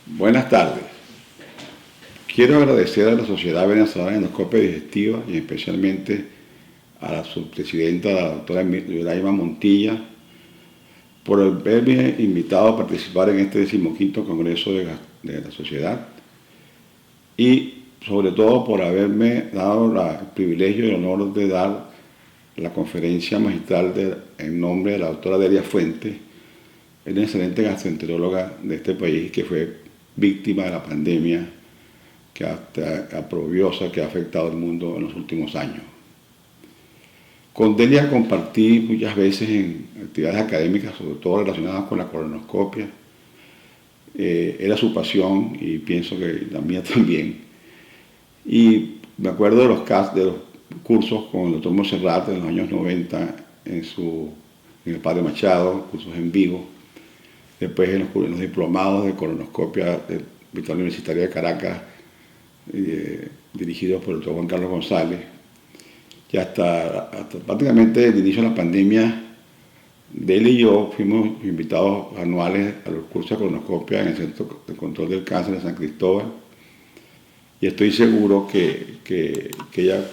Buenas tardes. Quiero agradecer a la Sociedad Venezolana de Endoscopia Digestiva y especialmente a la subpresidenta, la doctora Yuraima Montilla, por haberme invitado a participar en este 15º Congreso de la Sociedad y sobre todo por haberme dado el privilegio y el honor de dar la conferencia magistral en nombre de la doctora Delia Fuentes, una excelente gastroenteróloga de este país que fue víctima de la pandemia aprobiosa que ha afectado al mundo en los últimos años. Con Delia compartí muchas veces en actividades académicas, sobre todo relacionadas con la colonoscopia. Era su pasión y pienso que la mía también. Y me acuerdo de los cursos con el doctor Monserrat en los años 90 en el Padre Machado, cursos en vivo. Después en los diplomados de colonoscopia del Hospital Universitario de Caracas, dirigidos por el doctor Juan Carlos González. Y hasta prácticamente el inicio de la pandemia, de él y yo fuimos invitados anuales a los cursos de colonoscopia en el Centro de Control del Cáncer de San Cristóbal. Y estoy seguro que ella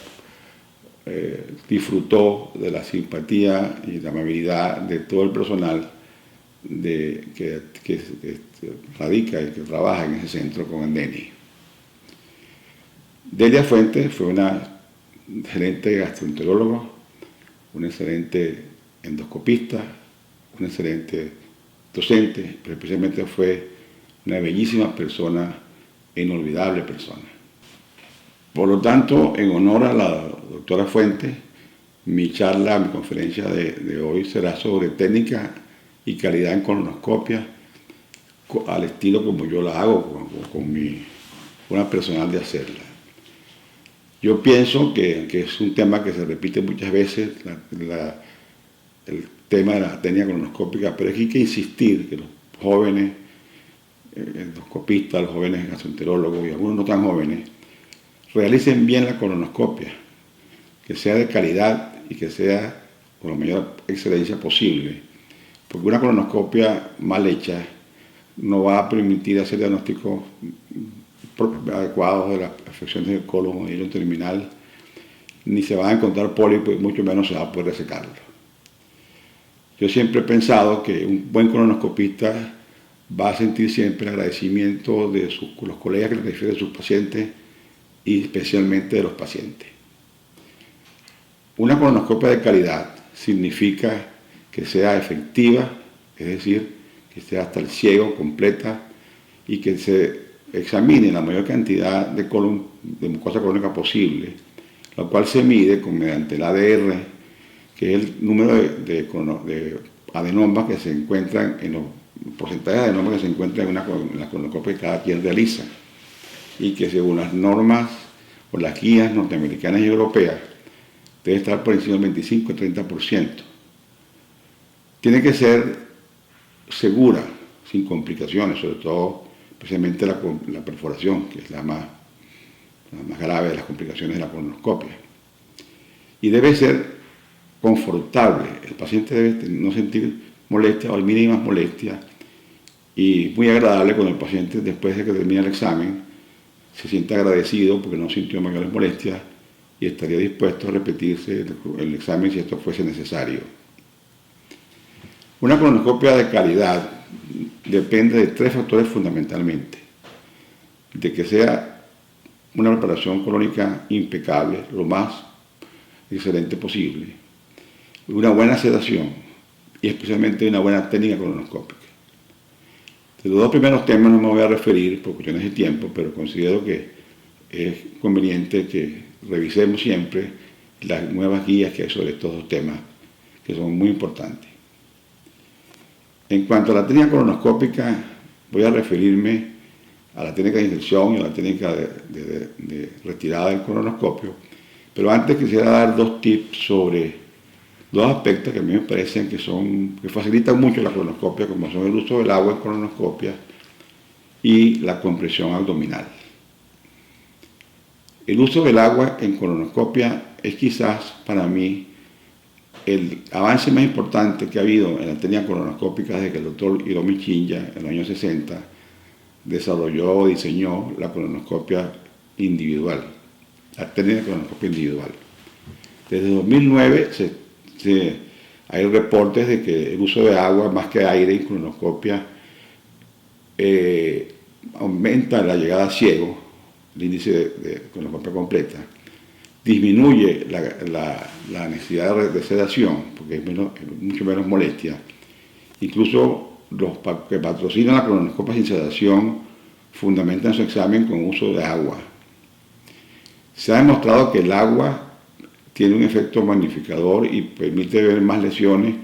disfrutó de la simpatía y la amabilidad de todo el personal que radica y que trabaja en ese centro con el DENI. Delia Fuentes fue una excelente gastroenteróloga, una excelente endoscopista, una excelente docente, pero especialmente fue una bellísima persona e inolvidable persona. Por lo tanto, en honor a la doctora Fuentes, mi conferencia de hoy será sobre técnica y calidad en colonoscopia, al estilo como yo la hago, con mi forma personal de hacerla. Yo pienso que es un tema que se repite muchas veces, el tema de la técnica colonoscópica, pero aquí hay que insistir que los jóvenes endoscopistas, los jóvenes gastroenterólogos y algunos no tan jóvenes, realicen bien la colonoscopia, que sea de calidad y que sea con la mayor excelencia posible, porque una colonoscopia mal hecha no va a permitir hacer diagnósticos adecuados de las afecciones del colon o hilo terminal, ni se van a encontrar pólipos y mucho menos se va a poder resecarlo. Yo siempre he pensado que un buen colonoscopista va a sentir siempre el agradecimiento de los colegas que le refieren a sus pacientes y especialmente de los pacientes. Una colonoscopia de calidad significa que sea efectiva, es decir, que sea hasta el ciego, completa, y que se examine la mayor cantidad de mucosa colónica posible, lo cual se mide mediante el ADR, que es el número de adenomas que se encuentran en los porcentajes de adenomas que se encuentran en la colonoscopia que cada quien realiza, y que según las normas o las guías norteamericanas y europeas debe estar por encima del 25-30%. Tiene que ser segura, sin complicaciones, sobre todo, especialmente la perforación, que es la más grave de las complicaciones de la colonoscopia. Y debe ser confortable, el paciente debe no sentir molestia o mínimas molestias, y muy agradable cuando el paciente, después de que termina el examen, se siente agradecido porque no sintió mayores molestias y estaría dispuesto a repetirse el examen si esto fuese necesario. Una colonoscopia de calidad depende de 3 factores fundamentalmente: de que sea una preparación colónica impecable, lo más excelente posible, una buena sedación y especialmente una buena técnica colonoscópica. De los 2 primeros temas no me voy a referir por cuestiones de tiempo, pero considero que es conveniente que revisemos siempre las nuevas guías que hay sobre estos 2 temas, que son muy importantes. En cuanto a la técnica colonoscópica, voy a referirme a la técnica de inserción y a la técnica de retirada del colonoscopio, pero antes quisiera dar 2 tips sobre 2 aspectos que a mí me parecen que facilitan mucho la colonoscopia, como son el uso del agua en colonoscopia y la compresión abdominal. El uso del agua en colonoscopia es quizás para mí el avance más importante que ha habido en la técnica colonoscópica desde que el doctor Hiromi Chinya en los años 60 desarrolló o diseñó la colonoscopia individual, la técnica de colonoscopia individual. Desde 2009 hay reportes de que el uso de agua más que aire en colonoscopia aumenta la llegada a ciego, el índice de colonoscopia completa, disminuye la necesidad de sedación, porque es mucho menos molestia. Incluso los que patrocinan la colonoscopia sin sedación fundamentan su examen con uso de agua. Se ha demostrado que el agua tiene un efecto magnificador y permite ver más lesiones,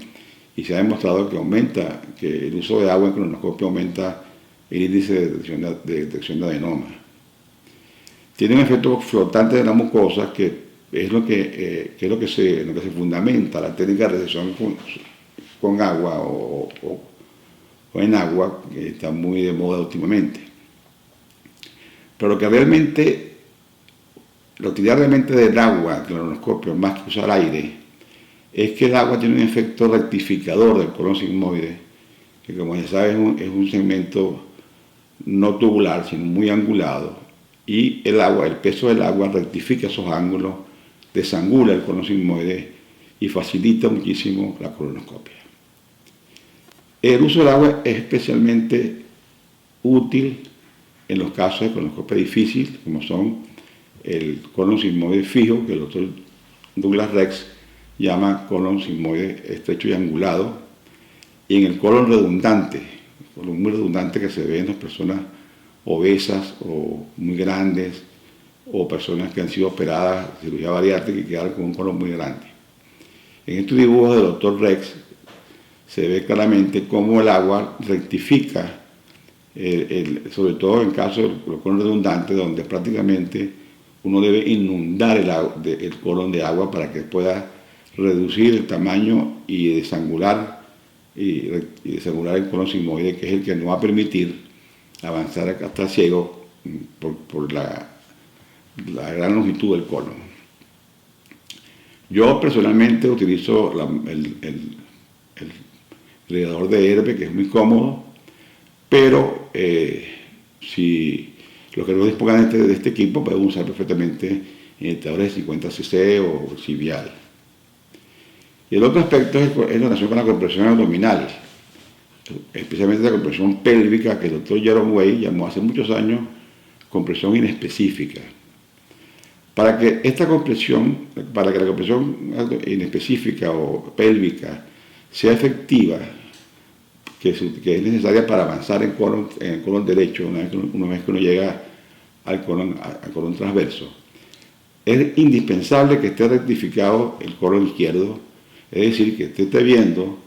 y se ha demostrado que el uso de agua en colonoscopia aumenta el índice de detección de adenoma. Tiene un efecto flotante de la mucosa, que es lo que se fundamenta la técnica de resección con agua o en agua, que está muy de moda últimamente. Pero la utilidad realmente del agua en colonoscopio, más que usar aire, es que el agua tiene un efecto rectificador del colon sigmoide, que, como ya sabes, es un segmento no tubular, sino muy angulado, y el peso del agua rectifica esos ángulos, desangula el colon sigmoide y facilita muchísimo la colonoscopia. El uso del agua es especialmente útil en los casos de colonoscopia difícil, como son el colon sigmoide fijo, que el doctor Douglas Rex llama colon sigmoide estrecho y angulado, y en el colon redundante, muy redundante, que se ve en las personas obesas o muy grandes, o personas que han sido operadas de cirugía bariátrica y quedan con un colon muy grande. En estos dibujos del doctor Rex se ve claramente cómo el agua rectifica, sobre todo en casos del colon redundante, donde prácticamente uno debe inundar el colon de agua para que pueda reducir el tamaño y desangular el colon sigmoide, que es el que nos va a permitir avanzar hasta ciego por la gran longitud del colon. Yo personalmente utilizo el radiador de herbe, que es muy cómodo, pero si los que no dispongan de este equipo pueden usar perfectamente inyectadores de 50 cc o Civial. Y el otro aspecto es la relación con la compresión abdominal, especialmente la compresión pélvica, que el doctor Jerome Way llamó hace muchos años compresión inespecífica. Para que la compresión inespecífica o pélvica sea efectiva, que es necesaria para avanzar en el colon derecho, una vez que uno llega al colon transverso, es indispensable que esté rectificado el colon izquierdo, es decir, que esté viendo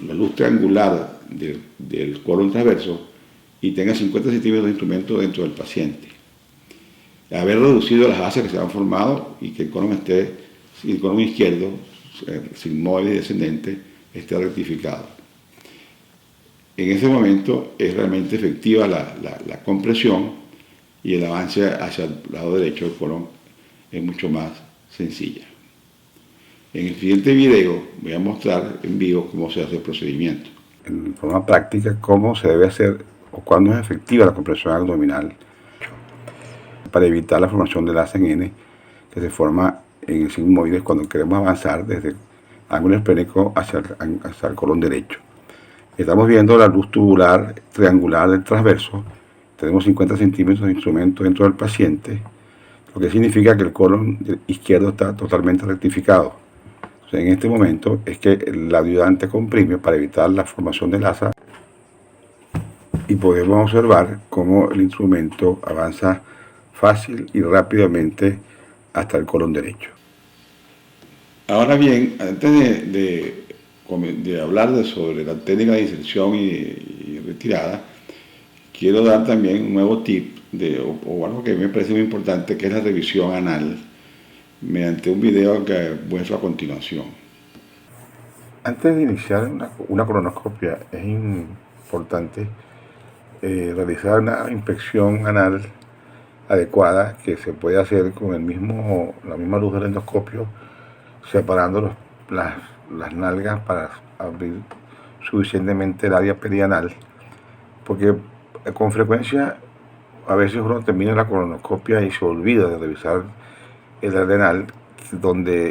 la luz triangular del colon transverso y tenga 50 centímetros de instrumento dentro del paciente. Haber reducido las bases que se han formado y que el colon izquierdo, sigmoide y descendente, esté rectificado. En ese momento es realmente efectiva la compresión, y el avance hacia el lado derecho del colon es mucho más sencilla. En el siguiente video voy a mostrar en vivo cómo se hace el procedimiento. En forma práctica, cómo se debe hacer o cuándo es efectiva la compresión abdominal para evitar la formación del ACN que se forma en el sigmoide cuando queremos avanzar desde el ángulo esplénico hacia el colon derecho. Estamos viendo la luz tubular triangular del transverso. Tenemos 50 centímetros de instrumento dentro del paciente, lo que significa que el colon izquierdo está totalmente rectificado. O sea, en este momento es que el ayudante comprime para evitar la formación de asa, y podemos observar cómo el instrumento avanza fácil y rápidamente hasta el colon derecho. Ahora bien, antes de hablar sobre la técnica de inserción y retirada, quiero dar también un nuevo tip o algo que me parece muy importante, que es la revisión anal, mediante un video que muestro a continuación. Antes de iniciar una colonoscopia es importante realizar una inspección anal adecuada, que se puede hacer con la misma luz del endoscopio, separando las nalgas para abrir suficientemente el área perianal, porque Con frecuencia, a veces uno termina la colonoscopia y se olvida de revisar el adrenal,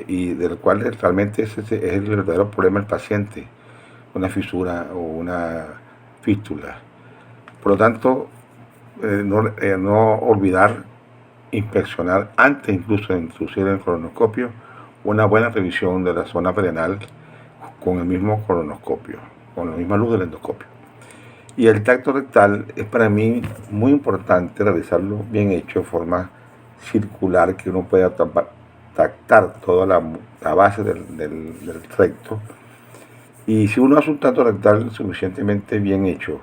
y del cual realmente es el verdadero problema del paciente, una fisura o una fístula. Por lo tanto, no olvidar inspeccionar antes incluso de introducir el colonoscopio una buena revisión de la zona renal con el mismo colonoscopio, con la misma luz del endoscopio. Y el tacto rectal es para mí muy importante realizarlo bien hecho, de forma circular, que uno pueda tactar toda la base del recto. Y si uno hace un tacto rectal suficientemente bien hecho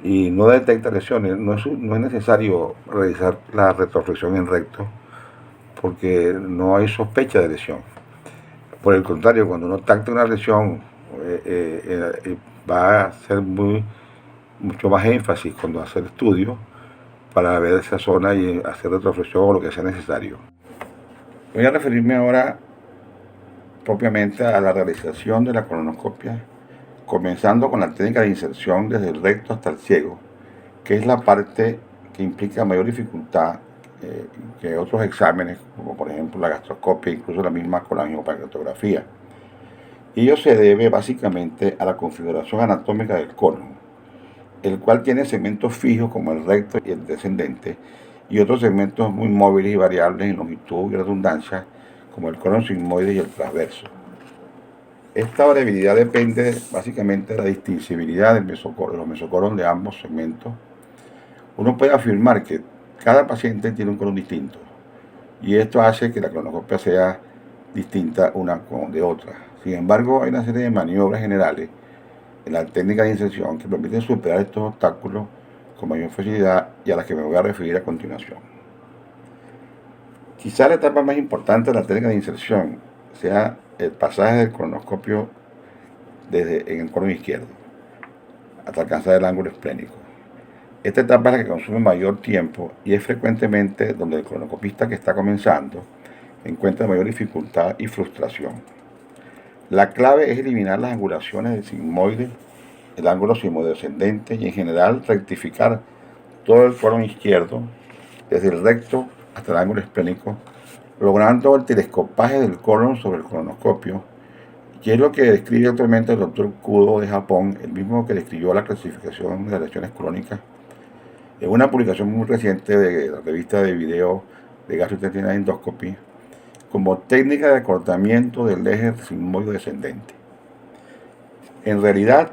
y no detecta lesiones, no es necesario realizar la retroflexión en recto, porque no hay sospecha de lesión. Por el contrario, cuando uno tacta una lesión, va a hacer mucho más énfasis cuando hace el estudio para ver esa zona y hacer retroflexión o lo que sea necesario. Voy a referirme ahora propiamente a la realización de la colonoscopia, comenzando con la técnica de inserción desde el recto hasta el ciego, que es la parte que implica mayor dificultad que otros exámenes, como por ejemplo la gastroscopia, incluso la misma colangiopancreatografía. Y ello se debe básicamente a la configuración anatómica del colon, el cual tiene segmentos fijos como el recto y el descendente, y otros segmentos muy móviles y variables en longitud y redundancia, como el colon sigmoide y el transverso. Esta variabilidad depende básicamente de la distinguibilidad de los mesocoros de ambos segmentos. Uno puede afirmar que cada paciente tiene un colon distinto, y esto hace que la colonoscopia sea distinta una de otra. Sin embargo, hay una serie de maniobras generales en la técnica de inserción que permiten superar estos obstáculos con mayor facilidad y a las que me voy a referir a continuación. Quizá la etapa más importante de la técnica de inserción sea el pasaje del colonoscopio en el colon izquierdo hasta alcanzar el ángulo esplénico. Esta etapa es la que consume mayor tiempo y es frecuentemente donde el colonoscopista que está comenzando encuentra mayor dificultad y frustración. La clave es eliminar las angulaciones del sigmoide, el ángulo sigmoide ascendente y en general rectificar todo el colon izquierdo desde el recto hasta el ángulo esplénico, logrando el telescopaje del colon sobre el colonoscopio, que es lo que describe actualmente el doctor Kudo de Japón, el mismo que describió la clasificación de las lesiones colónicas en una publicación muy reciente de la revista de video de Gastrointestinal Endoscopy, como técnica de acortamiento del eje sigmoide descendente. En realidad,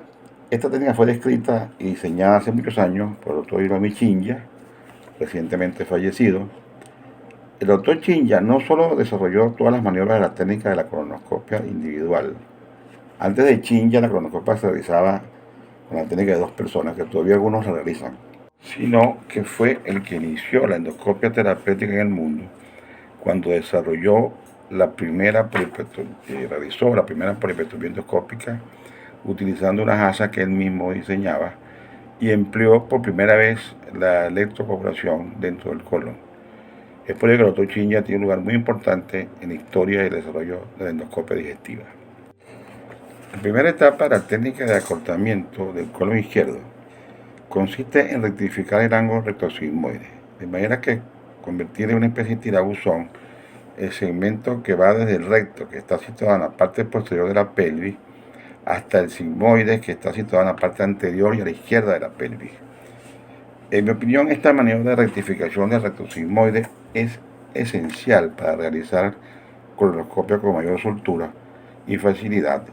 esta técnica fue descrita y diseñada hace muchos años por el doctor Hiromi Chinya, recientemente fallecido. El doctor Chinya no solo desarrolló todas las maniobras de la técnica de la colonoscopia individual. Antes de Chinya, la colonoscopia se realizaba con la técnica de 2 personas, que todavía algunos la realizan, sino que fue el que inició la endoscopia terapéutica en el mundo cuando desarrolló realizó la primera polipectomía endoscópica utilizando una asa que él mismo diseñaba y empleó por primera vez la electroporación dentro del colon. Es por ello que el doctor Chinya tiene un lugar muy importante en la historia y el desarrollo de la endoscopia digestiva. La primera etapa de la técnica de acortamiento del colon izquierdo consiste en rectificar el ángulo rectosigmoide, de manera que convertir en una especie de tirabuzón el segmento que va desde el recto, que está situado en la parte posterior de la pelvis, hasta el sigmoide, que está situado en la parte anterior y a la izquierda de la pelvis. En mi opinión, esta maniobra de rectificación del rectosigmoide es esencial para realizar colonoscopia con mayor soltura y facilidad.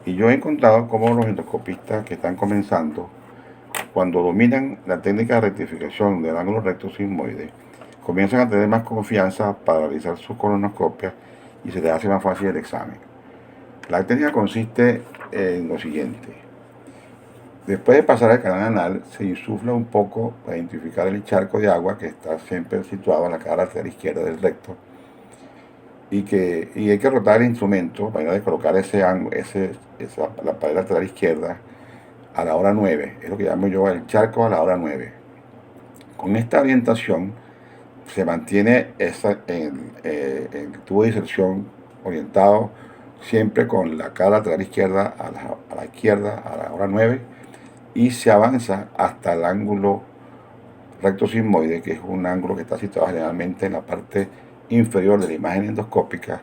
Y yo he encontrado cómo los endoscopistas que están comenzando, cuando dominan la técnica de rectificación del ángulo rectosigmoide, comienzan a tener más confianza para realizar sus colonoscopias y se les hace más fácil el examen. La técnica consiste en lo siguiente. Después de pasar el canal anal, se insufla un poco para identificar el charco de agua que está siempre situado en la cara lateral izquierda del recto y hay que rotar el instrumento para de colocar la pared lateral izquierda a la hora 9. Es lo que llamo yo el charco a la hora 9. Con esta orientación se mantiene el tubo de inserción orientado siempre con la cara lateral izquierda a la izquierda a la hora 9 y se avanza hasta el ángulo recto sigmoide, que es un ángulo que está situado generalmente en la parte inferior de la imagen endoscópica,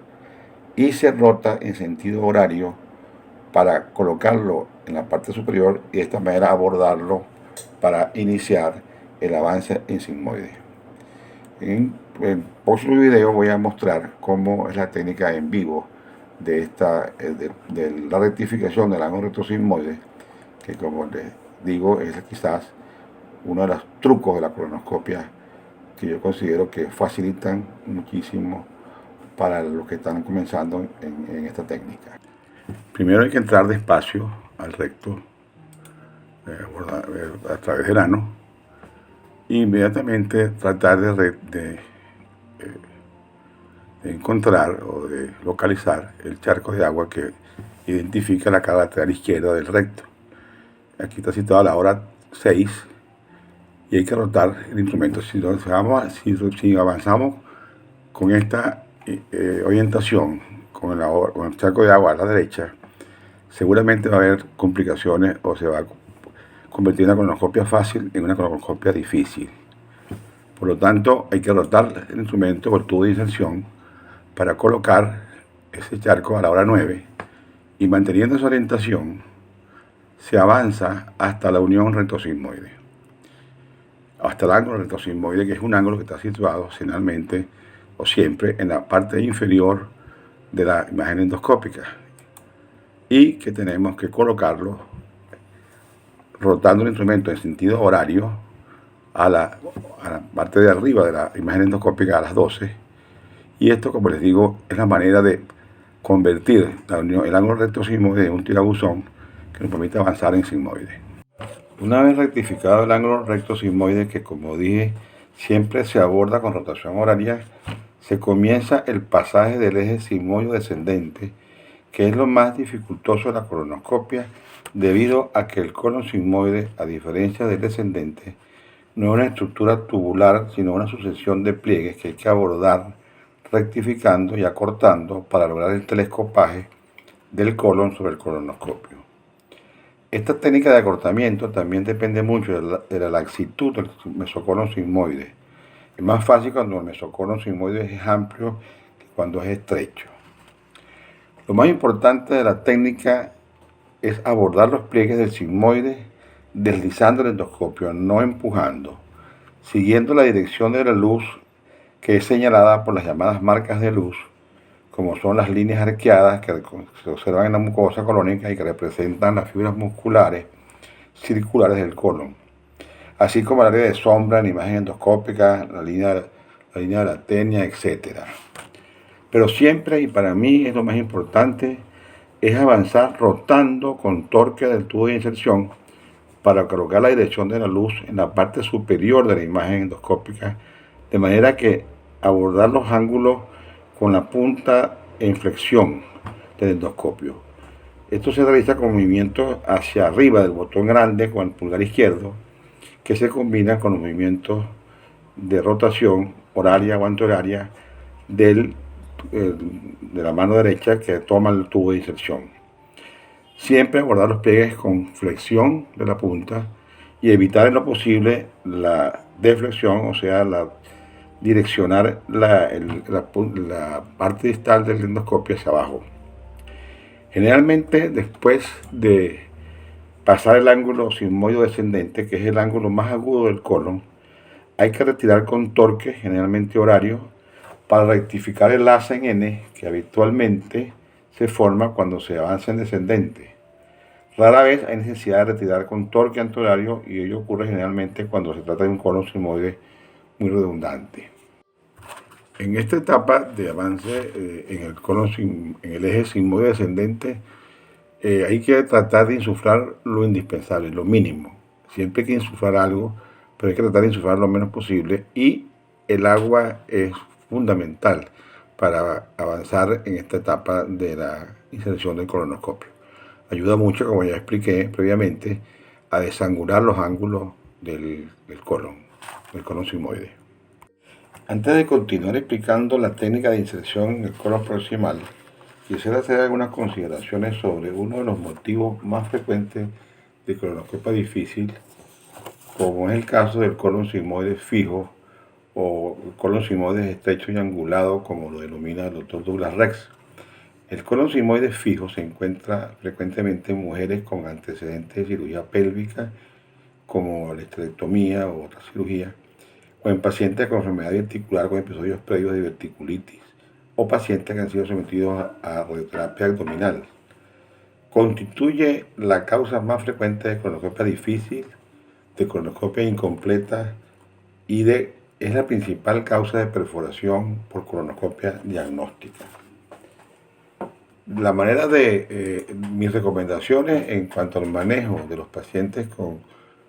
y se rota en sentido horario para colocarlo en la parte superior y de esta manera abordarlo para iniciar el avance en sigmoide. En el próximo video voy a mostrar cómo es la técnica en vivo de la rectificación del ángulo recto sigmoide, que como les digo es quizás uno de los trucos de la colonoscopia que yo considero que facilitan muchísimo para los que están comenzando en esta técnica. Primero hay que entrar despacio al recto a través del ano e inmediatamente tratar de encontrar o de localizar el charco de agua que identifica la cara lateral izquierda del recto. Aquí está situada la hora 6 y hay que rotar el instrumento. Si avanzamos con esta orientación, con el charco de agua a la derecha, seguramente va a haber complicaciones o se va a convertir una colonoscopia fácil en una colonoscopia difícil. Por lo tanto, hay que rotar el instrumento o el tubo de inserción para colocar ese charco a la hora 9 y manteniendo esa orientación se avanza hasta la unión rectosigmoide, hasta el ángulo rectosigmoide, que es un ángulo que está situado generalmente o siempre en la parte inferior de la imagen endoscópica y que tenemos que colocarlo rotando el instrumento en sentido horario a la parte de arriba de la imagen endoscópica a las 12. Y esto, como les digo, es la manera de convertir el ángulo recto sigmoide en un tirabuzón que nos permite avanzar en sigmoide. Una vez rectificado el ángulo recto sigmoide, que como dije, siempre se aborda con rotación horaria, se comienza el pasaje del eje sigmoide descendente, que es lo más dificultoso de la colonoscopia, debido a que el colon sigmoide, a diferencia del descendente, no es una estructura tubular, sino una sucesión de pliegues que hay que abordar rectificando y acortando para lograr el telescopaje del colon sobre el colonoscopio. Esta técnica de acortamiento también depende mucho de la laxitud del mesocolon sigmoide. Es más fácil cuando el mesocolon sigmoide es amplio que cuando es estrecho. Lo más importante de la técnica es abordar los pliegues del sigmoide deslizando el endoscopio, no empujando, siguiendo la dirección de la luz que es señalada por las llamadas marcas de luz, como son las líneas arqueadas que se observan en la mucosa colónica y que representan las fibras musculares circulares del colon, así como el área de sombra en imagen endoscópica, la línea de la tenia, etc. Pero siempre, y para mí es lo más importante, es avanzar rotando con torque del tubo de inserción para colocar la dirección de la luz en la parte superior de la imagen endoscópica, de manera que abordar los ángulos con la punta en flexión del endoscopio. Esto se realiza con movimientos hacia arriba del botón grande con el pulgar izquierdo, que se combinan con los movimientos de rotación horaria o antihoraria de la mano derecha que toma el tubo de inserción. Siempre abordar los pliegues con flexión de la punta y evitar en lo posible la deflexión, o sea, direccionar la parte distal del endoscopio hacia abajo. Generalmente, después de pasar el ángulo sigmoide descendente, que es el ángulo más agudo del colon, hay que retirar con torque, generalmente horario, para rectificar el asa en N, que habitualmente se forma cuando se avanza en descendente. Rara vez hay necesidad de retirar con torque antihorario y ello ocurre generalmente cuando se trata de un colon sigmoide muy redundante. En esta etapa de avance en el eje sigmoide descendente, hay que tratar de insuflar lo indispensable, lo mínimo. Siempre hay que insuflar algo, pero hay que tratar de insuflar lo menos posible y el agua es fundamental para avanzar en esta etapa de la inserción del colonoscopio. Ayuda mucho, como ya expliqué previamente, a desangular los ángulos del colon sigmoide. Antes de continuar explicando la técnica de inserción en el colon proximal, quisiera hacer algunas consideraciones sobre uno de los motivos más frecuentes de colonoscopia difícil, como es el caso del colon sigmoide fijo o colon sigmoide estrecho y angulado, como lo denomina el doctor Douglas Rex. El colon sigmoide fijo se encuentra frecuentemente en mujeres con antecedentes de cirugía pélvica, como la esterectomía o otra cirugía, o en pacientes con enfermedad articular con episodios previos de diverticulitis, o pacientes que han sido sometidos a radioterapia abdominal. Constituye la causa más frecuente de colonoscopia difícil, de colonoscopia incompleta y es la principal causa de perforación por colonoscopia diagnóstica. La manera de mis recomendaciones en cuanto al manejo de los pacientes con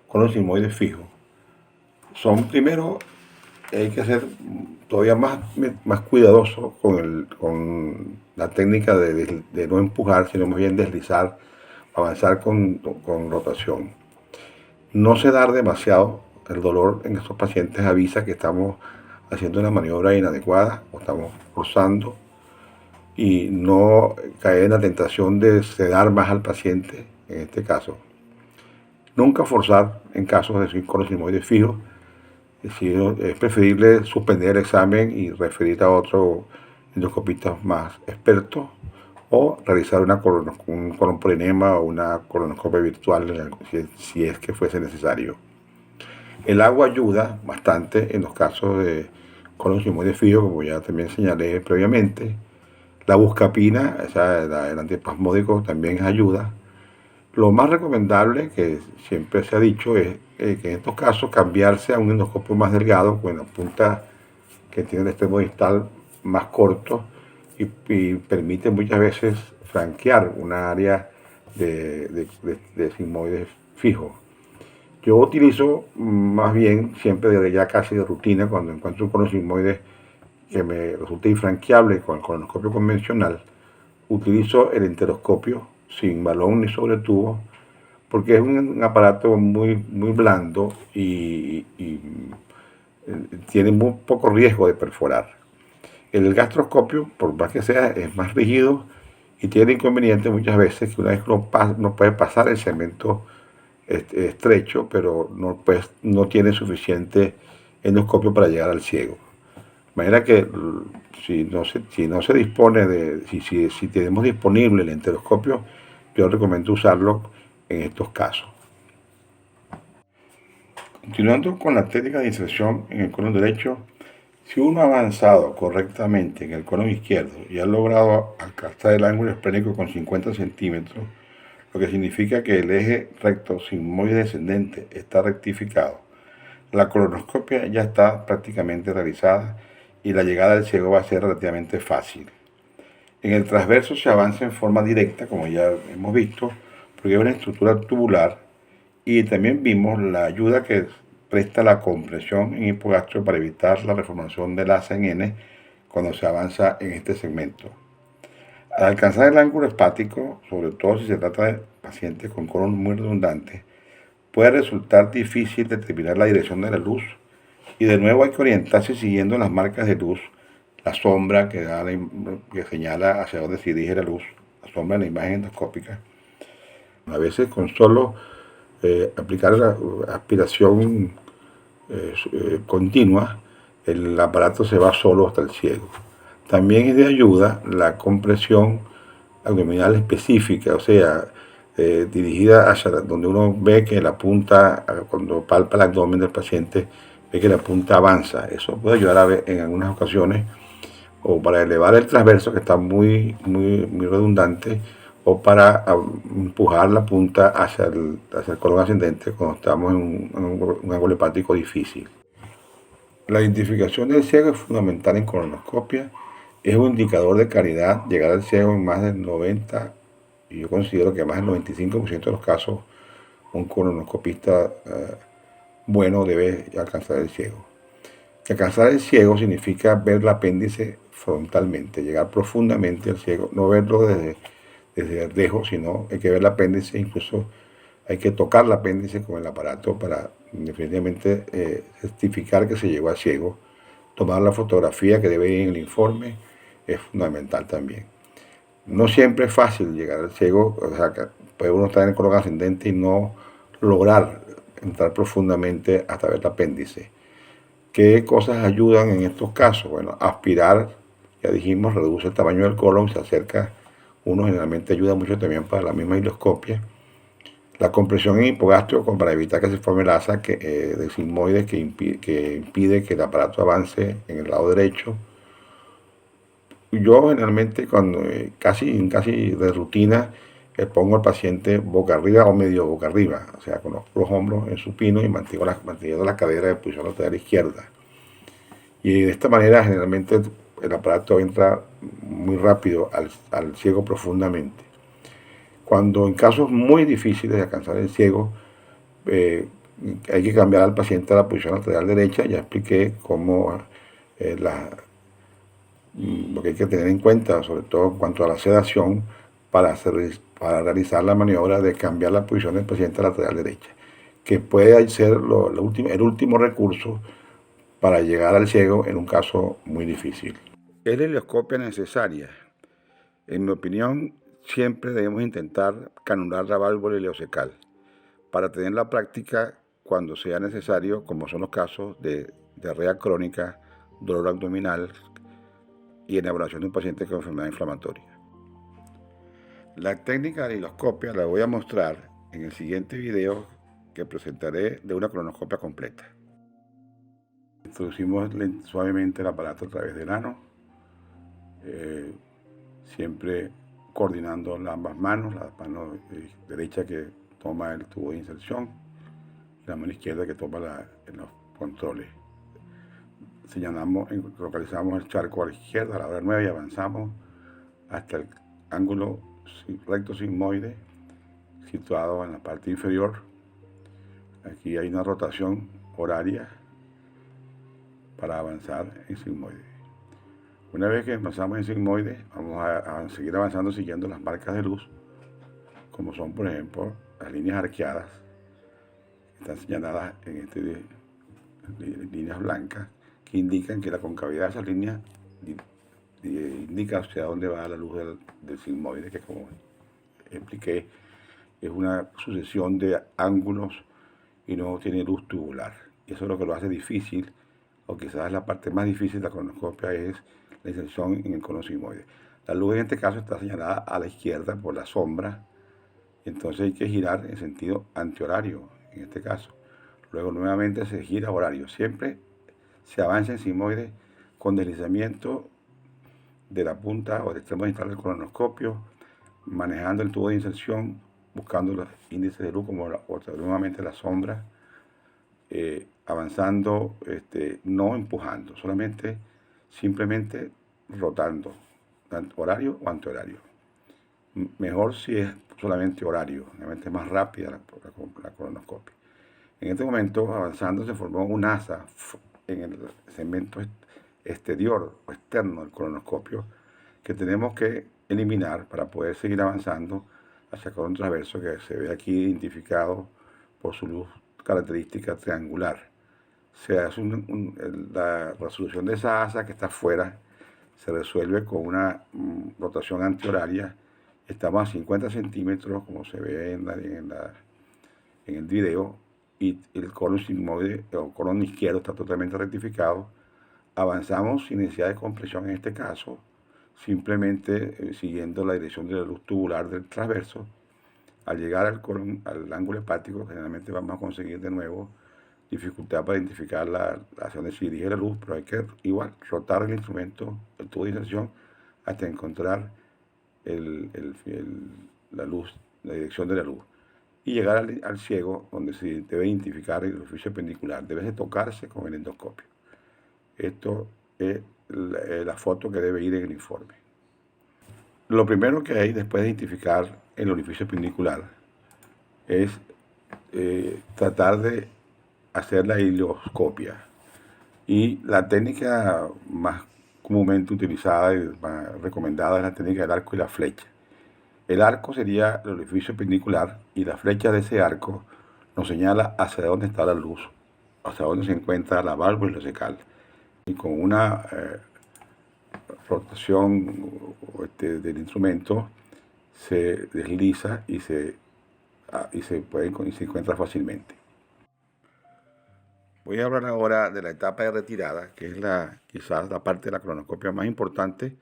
colon sigmoide fijo son, primero, hay que ser todavía más cuidadoso con la técnica de no empujar, sino más bien deslizar, avanzar con rotación. No sedar demasiado. El dolor en estos pacientes avisa que estamos haciendo una maniobra inadecuada o estamos forzando, y no caer en la tentación de sedar más al paciente en este caso. Nunca forzar en casos de colon sigmoide fijo. Es preferible suspender el examen y referir a otro endoscopista más experto, o realizar un colonpolinema o una colonoscopia virtual si es que fuese necesario. El agua ayuda bastante en los casos de colon sigmoide fijo, como ya también señalé previamente. La buscapina, el antiespasmódico, también ayuda. Lo más recomendable, que siempre se ha dicho, es que en estos casos cambiarse a un endoscopio más delgado, con la punta que tiene el extremo distal más corto, y permite muchas veces franquear una área de sigmoide fijo. Yo utilizo más bien siempre desde ya casi de rutina, cuando encuentro un colon sigmoide que me resulta infranqueable con el colonoscopio convencional, utilizo el enteroscopio sin balón ni sobre tubo, porque es un aparato muy blando y tiene muy poco riesgo de perforar. El gastroscopio, por más que sea, es más rígido y tiene inconveniente muchas veces que una vez que no puede pasar el segmento estrecho, pero no tiene suficiente endoscopio para llegar al ciego. De manera que si no se dispone si tenemos disponible el enteroscopio, yo recomiendo usarlo en estos casos. Continuando con la técnica de inserción en el colon derecho, si uno ha avanzado correctamente en el colon izquierdo y ha logrado alcanzar el ángulo esplénico con 50 centímetros, lo que significa que el eje recto sigmoide descendente está rectificado, la colonoscopia ya está prácticamente realizada y la llegada al ciego va a ser relativamente fácil. En el transverso se avanza en forma directa, como ya hemos visto, porque es una estructura tubular, y también vimos la ayuda que presta la compresión en hipogastrio para evitar la reformación del asa en N cuando se avanza en este segmento. Al alcanzar el ángulo hepático, sobre todo si se trata de pacientes con colon muy redundante, puede resultar difícil determinar la dirección de la luz, y de nuevo hay que orientarse siguiendo las marcas de luz, la sombra que señala hacia dónde se dirige la luz, la sombra en la imagen endoscópica. A veces con solo aplicar la aspiración continua, el aparato se va solo hasta el ciego. También es de ayuda la compresión abdominal específica, o sea, dirigida hacia donde uno ve que la punta, cuando palpa el abdomen del paciente, ve que la punta avanza. Eso puede ayudar a ver en algunas ocasiones, o para elevar el transverso, que está muy redundante, o para empujar la punta hacia el colon ascendente cuando estamos en un ángulo hepático difícil. La identificación del ciego es fundamental en colonoscopia. Es un indicador de calidad llegar al ciego en más del 90%, y yo considero que más del 95% de los casos un colonoscopista bueno debe alcanzar el ciego. Alcanzar el ciego significa ver el apéndice frontalmente, llegar profundamente al ciego, no verlo desde lejos, sino hay que ver el apéndice, incluso hay que tocar el apéndice con el aparato para definitivamente certificar que se llegó al ciego. Tomar la fotografía que debe ir en el informe es fundamental también. No siempre es fácil llegar al ciego, o sea, puede uno estar en el colon ascendente y no lograr entrar profundamente hasta ver el apéndice. ¿Qué cosas ayudan en estos casos? Bueno, aspirar, ya dijimos, reduce el tamaño del colon, se acerca, uno generalmente ayuda mucho también para la misma ileoscopia. La compresión en hipogástrico para evitar que se forme el asa del sigmoide que impide que el aparato avance en el lado derecho. Yo generalmente cuando casi de rutina pongo al paciente boca arriba o medio boca arriba, o sea, con los hombros en supino y manteniendo la cadera de posición lateral izquierda. Y de esta manera generalmente el aparato entra muy rápido al ciego profundamente. Cuando en casos muy difíciles de alcanzar el ciego, hay que cambiar al paciente a la posición lateral derecha. Ya expliqué cómo lo que hay que tener en cuenta, sobre todo en cuanto a la sedación, para realizar la maniobra de cambiar la posición del paciente a la lateral derecha, que puede ser el último recurso para llegar al ciego en un caso muy difícil. ¿Es la ileoscopia necesaria? En mi opinión, siempre debemos intentar canular la válvula ileocecal para tener la práctica cuando sea necesario, como son los casos de diarrea crónica, dolor abdominal y en evaluación de un paciente con enfermedad inflamatoria. La técnica de la hiloscopia la voy a mostrar en el siguiente video que presentaré de una colonoscopia completa. Introducimos suavemente el aparato a través del ano, siempre coordinando ambas manos, la mano derecha que toma el tubo de inserción y la mano izquierda que toma los controles. Localizamos el charco a la izquierda a la hora 9 y avanzamos hasta el ángulo recto sigmoide situado en la parte inferior. Aquí hay una rotación horaria para avanzar en sigmoide. Una vez que avanzamos en sigmoide, vamos a seguir avanzando siguiendo las marcas de luz, como son, por ejemplo, las líneas arqueadas, que están señaladas en líneas blancas, que indican que la concavidad de esas líneas indica hacia dónde va la luz del sigmoide, que como expliqué, es una sucesión de ángulos y no tiene luz tubular. Y eso es lo que lo hace difícil, o quizás la parte más difícil de la colonoscopia es la inserción en el cono sigmoide. La luz en este caso está señalada a la izquierda por la sombra, entonces hay que girar en sentido antihorario en este caso. Luego nuevamente se gira horario. Siempre se avanza en sigmoide con deslizamiento de la punta o del extremo distal del colonoscopio, manejando el tubo de inserción, buscando los índices de luz como nuevamente la sombra, avanzando, no empujando, simplemente rotando, horario o antihorario. Mejor si es solamente horario, realmente es más rápida la colonoscopia. En este momento, avanzando, se formó un asa en el segmento exterior o externo del colonoscopio que tenemos que eliminar para poder seguir avanzando hacia el colon transverso, que se ve aquí identificado por su luz característica triangular. Se hace la resolución de esa asa que está afuera, se resuelve con una rotación antihoraria. Estamos a 50 centímetros, como se ve en el video, y el colon sigmoide o colon izquierdo está totalmente rectificado. Avanzamos sin necesidad de compresión en este caso, simplemente siguiendo la dirección de la luz tubular del transverso. Al llegar al ángulo hepático, generalmente vamos a conseguir de nuevo dificultad para identificar hacia dónde se dirige la luz, pero hay que igual rotar el instrumento, el tubo de inserción, hasta encontrar la luz, la dirección de la luz. Y llegar al ciego, donde se debe identificar el orificio pendicular. Debe de tocarse con el endoscopio. Esto es la foto que debe ir en el informe. Lo primero que hay después de identificar el orificio pendicular es tratar de hacer la ileoscopia. Y la técnica más comúnmente utilizada y más recomendada es la técnica del arco y la flecha. El arco sería el orificio pendicular y la flecha de ese arco nos señala hacia dónde está la luz, hacia dónde se encuentra la válvula ileocecal. Y con una rotación del instrumento se desliza y se encuentra fácilmente. Voy a hablar ahora de la etapa de retirada, que es quizás la parte de la colonoscopia más importante,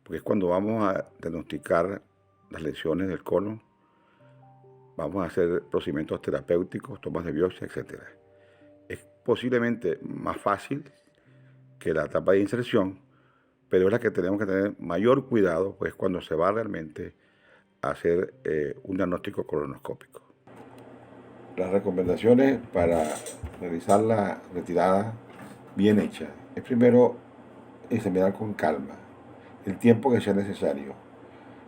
porque es cuando vamos a diagnosticar las lesiones del colon, vamos a hacer procedimientos terapéuticos, tomas de biopsia, etc. Es posiblemente más fácil que la etapa de inserción, pero es la que tenemos que tener mayor cuidado, pues cuando se va realmente a hacer un diagnóstico colonoscópico. Las recomendaciones para realizar la retirada bien hecha es primero examinar con calma el tiempo que sea necesario.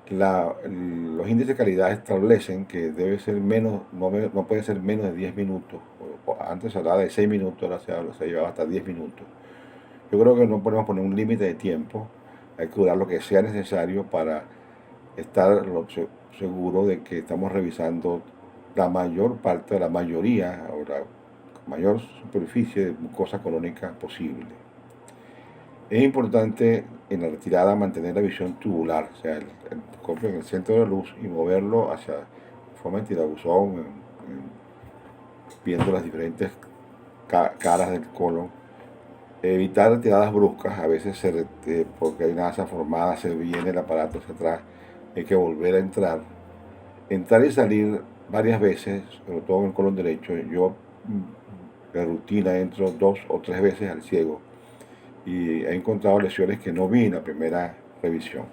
Los índices de calidad establecen que debe ser menos, no puede ser menos de 10 minutos. Antes se hablaba de 6 minutos, ahora se llevaba hasta 10 minutos. Yo creo que no podemos poner un límite de tiempo, hay que durar lo que sea necesario para estar seguro de que estamos revisando la mayor parte, la mayoría, o la mayor superficie de mucosa colónica posible. Es importante en la retirada mantener la visión tubular, o sea, el copio en el centro de la luz y moverlo hacia forma de tirabuzón, viendo las diferentes caras del colon. Evitar retiradas bruscas, a veces porque hay una asa formada, se viene el aparato hacia atrás, hay que volver a entrar. Entrar y salir varias veces, sobre todo en el colon derecho. Yo de rutina entro 2 o 3 veces al ciego y he encontrado lesiones que no vi en la primera revisión.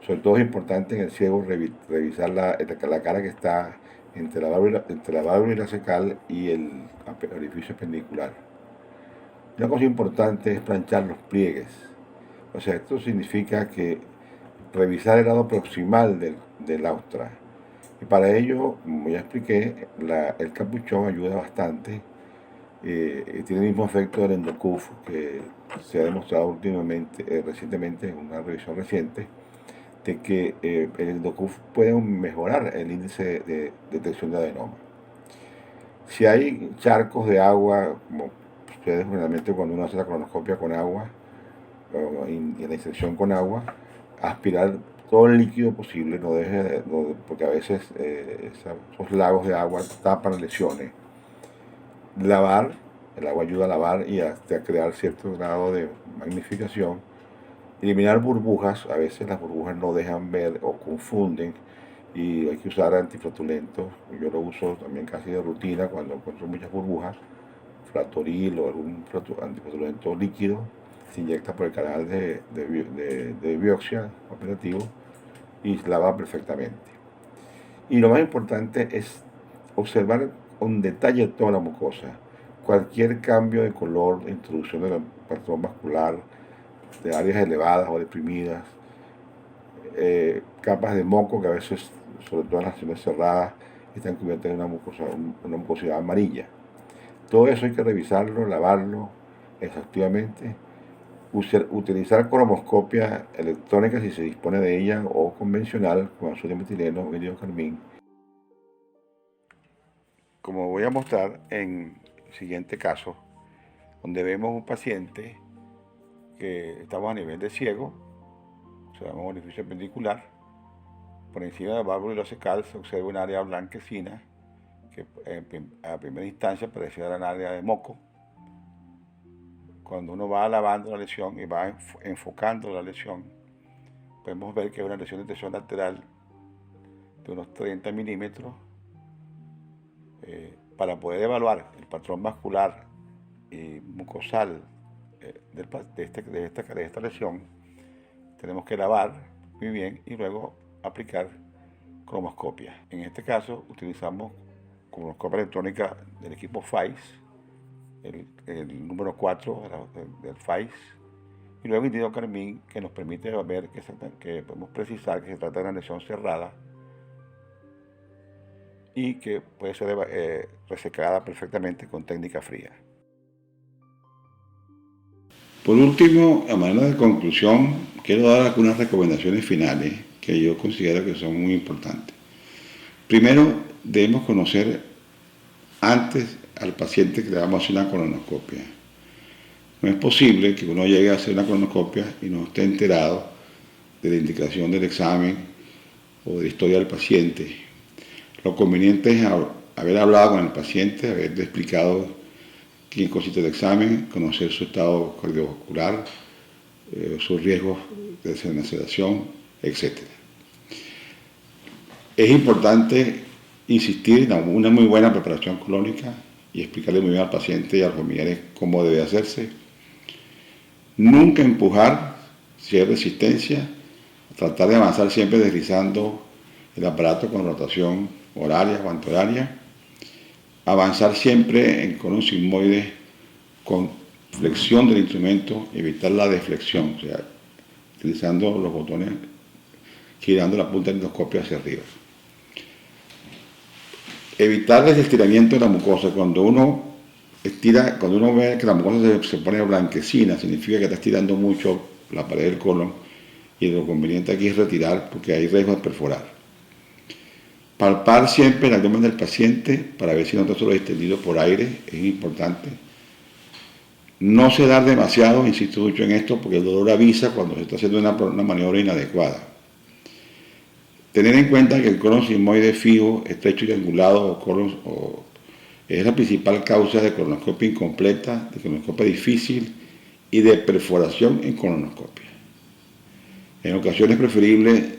Sobre todo es importante en el ciego revisar la cara que está entre la válvula ilacecal y el orificio apendicular. Una cosa importante es planchar los pliegues. O sea, esto significa que revisar el lado proximal del austra. Y para ello, como ya expliqué, el capuchón ayuda bastante. Tiene el mismo efecto del Endocuff que se ha demostrado recientemente, en una revisión reciente, de que el Endocuff puede mejorar el índice de detección de adenoma. Si hay charcos de agua, como sucede generalmente cuando uno hace la colonoscopia con agua, y la inserción con agua, aspirar todo el líquido posible, porque a veces esos lagos de agua tapan lesiones. Lavar, el agua ayuda a lavar y a crear cierto grado de magnificación. Eliminar burbujas, a veces las burbujas no dejan ver o confunden y hay que usar antiflatulentos. Yo lo uso también casi de rutina cuando encuentro muchas burbujas, Flatoril o algún antiflatulento líquido. Se inyecta por el canal de biopsia operativo y se lava perfectamente. Y lo más importante es observar con detalle toda la mucosa. Cualquier cambio de color, introducción del patrón vascular, de áreas elevadas o deprimidas, capas de moco que a veces, sobre todo en las lesiones cerradas, están cubiertas de una mucosidad amarilla. Todo eso hay que revisarlo, lavarlo exhaustivamente. Utilizar cromoscopia electrónica si se dispone de ella o convencional con azul de metileno o iridocarmín. Como voy a mostrar en el siguiente caso, donde vemos un paciente que estamos a nivel de ciego, observamos un orificio apendicular, por encima de la válvula ilacecal se observa un área blanquecina que a primera instancia parecía un área de moco. Cuando uno va lavando la lesión y va enfocando la lesión, podemos ver que es una lesión de tensión lateral de unos 30 milímetros. Para poder evaluar el patrón vascular y mucosal de esta lesión, tenemos que lavar muy bien y luego aplicar cromoscopia. En este caso utilizamos cromoscopia electrónica del equipo FAIS, el número 4 del FAIS, y luego iridocarmín, que nos permite ver que podemos precisar que se trata de una lesión cerrada y que puede ser resecada perfectamente con técnica fría. Por último, a manera de conclusión, quiero dar algunas recomendaciones finales que yo considero que son muy importantes. Primero, debemos conocer antes al paciente que le vamos a hacer una colonoscopia. No es posible que uno llegue a hacer una colonoscopia y no esté enterado de la indicación del examen o de la historia del paciente. Lo conveniente es haber hablado con el paciente, haberle explicado quien consiste el examen, conocer su estado cardiovascular, sus riesgos de sedación, etc. Es importante insistir en una muy buena preparación colónica y explicarle muy bien al paciente y a los familiares cómo debe hacerse. Nunca empujar si hay resistencia, tratar de avanzar siempre deslizando el aparato con rotación horaria o antihoraria, avanzar siempre en colon sigmoide con flexión del instrumento, evitar la deflexión, o sea, utilizando los botones, girando la punta del endoscopio hacia arriba. Evitar el estiramiento de la mucosa. Cuando uno estira, cuando uno ve que la mucosa se pone blanquecina, significa que está estirando mucho la pared del colon, y lo conveniente aquí es retirar porque hay riesgo de perforar. Palpar siempre el abdomen del paciente para ver si no está solo extendido por aire, es importante. No sedar demasiado, insisto mucho en esto, porque el dolor avisa cuando se está haciendo una maniobra inadecuada. Tener en cuenta que el colon sigmoide fijo, estrecho y angulado es la principal causa de colonoscopia incompleta, de colonoscopia difícil y de perforación en colonoscopia. En ocasiones es preferible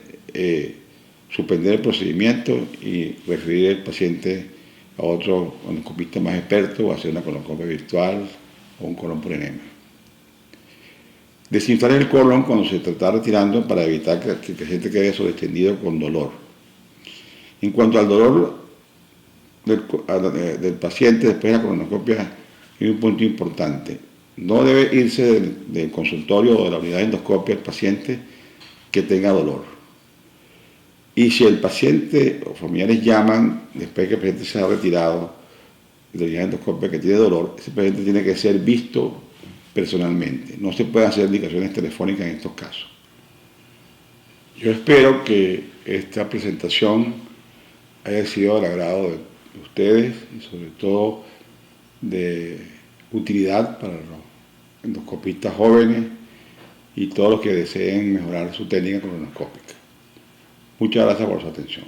suspender el procedimiento y referir al paciente a otro colonoscopista más experto o hacer una colonoscopia virtual o un colon por enema. Desinflar el colon cuando se está retirando para evitar que el paciente quede sobreextendido con dolor. En cuanto al dolor del paciente después de la colonoscopia, hay un punto importante. No debe irse del consultorio o de la unidad de endoscopia el paciente que tenga dolor. Y si el paciente o familiares llaman después que el paciente se ha retirado de la unidad de endoscopia que tiene dolor, ese paciente tiene que ser visto personalmente. No se pueden hacer indicaciones telefónicas en estos casos. Yo espero que esta presentación haya sido del agrado de ustedes y sobre todo de utilidad para los endoscopistas jóvenes y todos los que deseen mejorar su técnica colonoscópica. Muchas gracias por su atención.